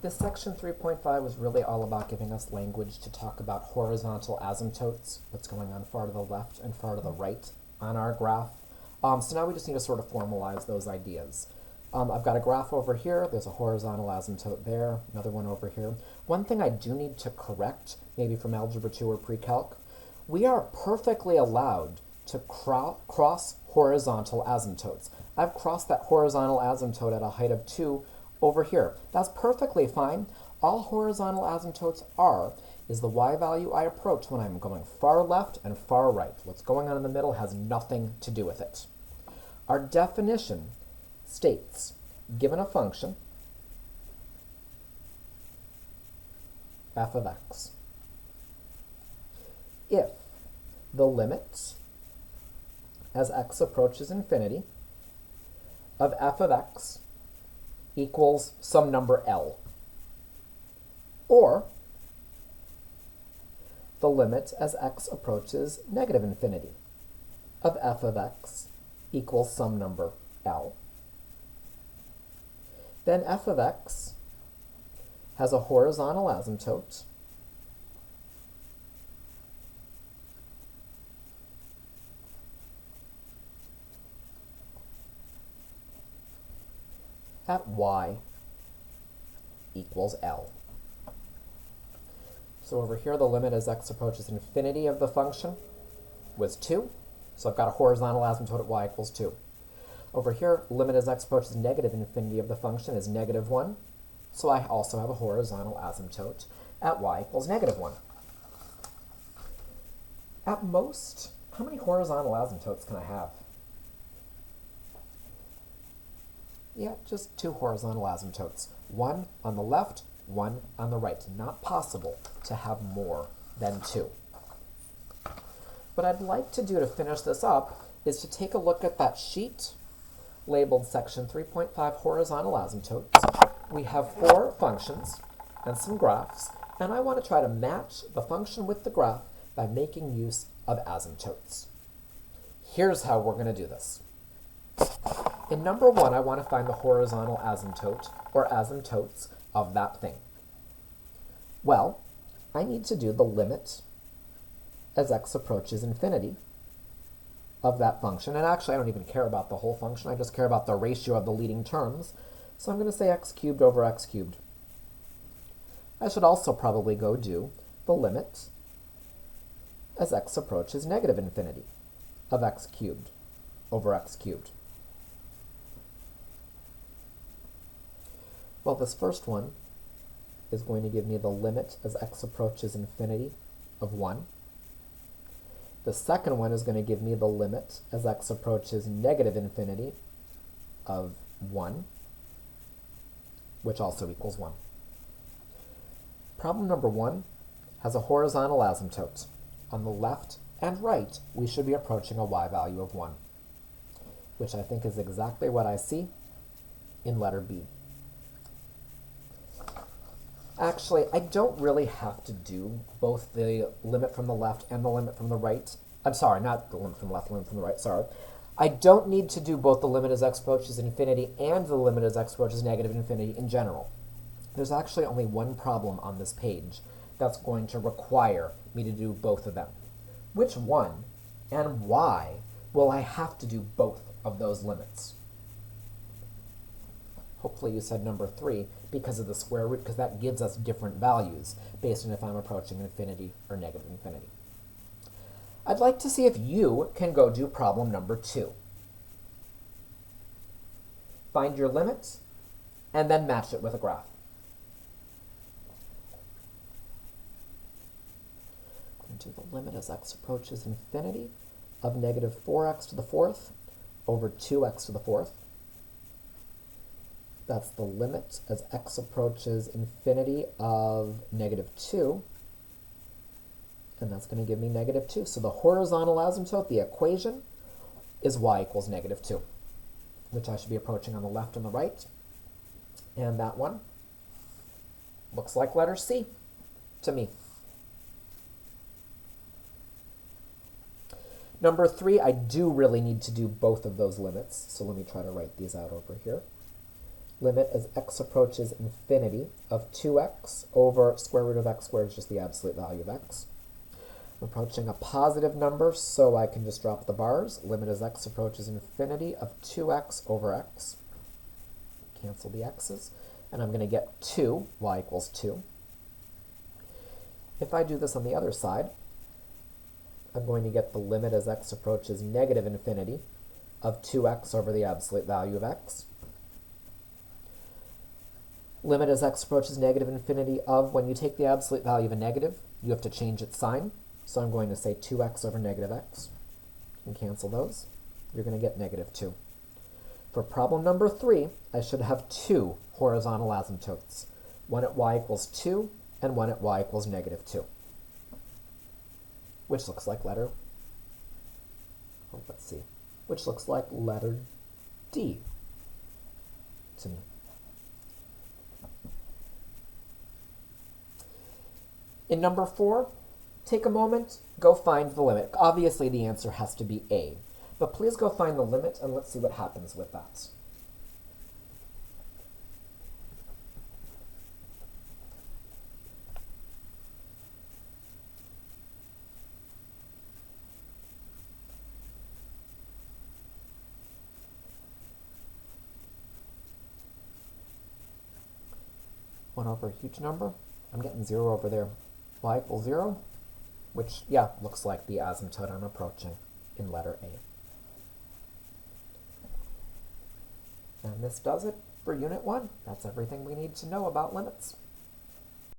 This section 3.5 was really all about giving us language to talk about horizontal asymptotes, what's going on far to the left and far to the right on our graph. So now we just need to sort of formalize those ideas. I've got a graph over here, there's a horizontal asymptote there, another one over here. One thing I do need to correct, maybe from Algebra 2 or Pre-Calc, we are perfectly allowed to cross horizontal asymptotes. I've crossed that horizontal asymptote at a height of 2 over here. That's perfectly fine. All horizontal asymptotes are is the y value I approach when I'm going far left and far right. What's going on in the middle has nothing to do with it. Our definition states, given a function, f of x, if the limit as x approaches infinity of f of x equals some number L, or the limit as x approaches negative infinity of f of x equals some number L, then f of x has a horizontal asymptote at y equals L. So over here, the limit as x approaches infinity of the function was 2. So I've got a horizontal asymptote at y equals 2. Over here, limit as x approaches negative infinity of the function is negative 1. So I also have a horizontal asymptote at y equals negative 1. At most, how many horizontal asymptotes can I have? Yeah, just 2 horizontal asymptotes. One on the left, one on the right. Not possible to have more than 2. What I'd like to do to finish this up is to take a look at that sheet labeled section 3.5 horizontal asymptotes. We have 4 functions and some graphs, and I want to try to match the function with the graph by making use of asymptotes. Here's how we're going to do this. In number 1, I want to find the horizontal asymptote, or asymptotes, of that thing. Well, I need to do the limit as x approaches infinity of that function. And actually, I don't even care about the whole function. I just care about the ratio of the leading terms. So I'm going to say x cubed over x cubed. I should also probably go do the limit as x approaches negative infinity of x cubed over x cubed. Well, this first one is going to give me the limit as x approaches infinity of 1. The second one is going to give me the limit as x approaches negative infinity of 1, which also equals 1. Problem number 1 has a horizontal asymptote. On the left and right, we should be approaching a y value of 1, which I think is exactly what I see in letter B. Actually, I don't really have to do both the limit from the left and the limit from the right. I'm sorry, not the limit from the left, the limit from the right, sorry. I don't need to do both the limit as x approaches infinity and the limit as x approaches negative infinity in general. There's actually only one problem on this page that's going to require me to do both of them. Which one and why will I have to do both of those limits? Hopefully you said number 3 because of the square root, because that gives us different values based on if I'm approaching infinity or negative infinity. I'd like to see if you can go do problem number 2. Find your limit and then match it with a graph. I'm going to do the limit as x approaches infinity of negative 4x to the 4th over 2x to the 4th. That's the limit as x approaches infinity of negative 2. And that's going to give me negative 2. So the horizontal asymptote, the equation, is y equals negative 2, which I should be approaching on the left and the right. And that one looks like letter C to me. Number 3, I do really need to do both of those limits. So let me try to write these out over here. limit as x approaches infinity of 2x over square root of x squared is just the absolute value of x. I'm approaching a positive number, so I can just drop the bars. Limit as x approaches infinity of 2x over x. Cancel the x's. And I'm going to get 2, y equals 2. If I do this on the other side, I'm going to get the limit as x approaches negative infinity of 2x over the absolute value of x. Limit as x approaches negative infinity of, when you take the absolute value of a negative, you have to change its sign. So I'm going to say 2x over negative x. And cancel those. You're going to get negative 2. For problem number 3, I should have 2 horizontal asymptotes. One at y equals 2 and one at y equals negative 2. Which looks like letter, let's see, which looks like letter D to me. In number 4, take a moment, go find the limit. Obviously the answer has to be A, but please go find the limit and let's see what happens with that. One over a huge number. I'm getting 0 over there. Y equals 0, which, yeah, looks like the asymptote I'm approaching in letter A. And this does it for Unit 1. That's everything we need to know about limits.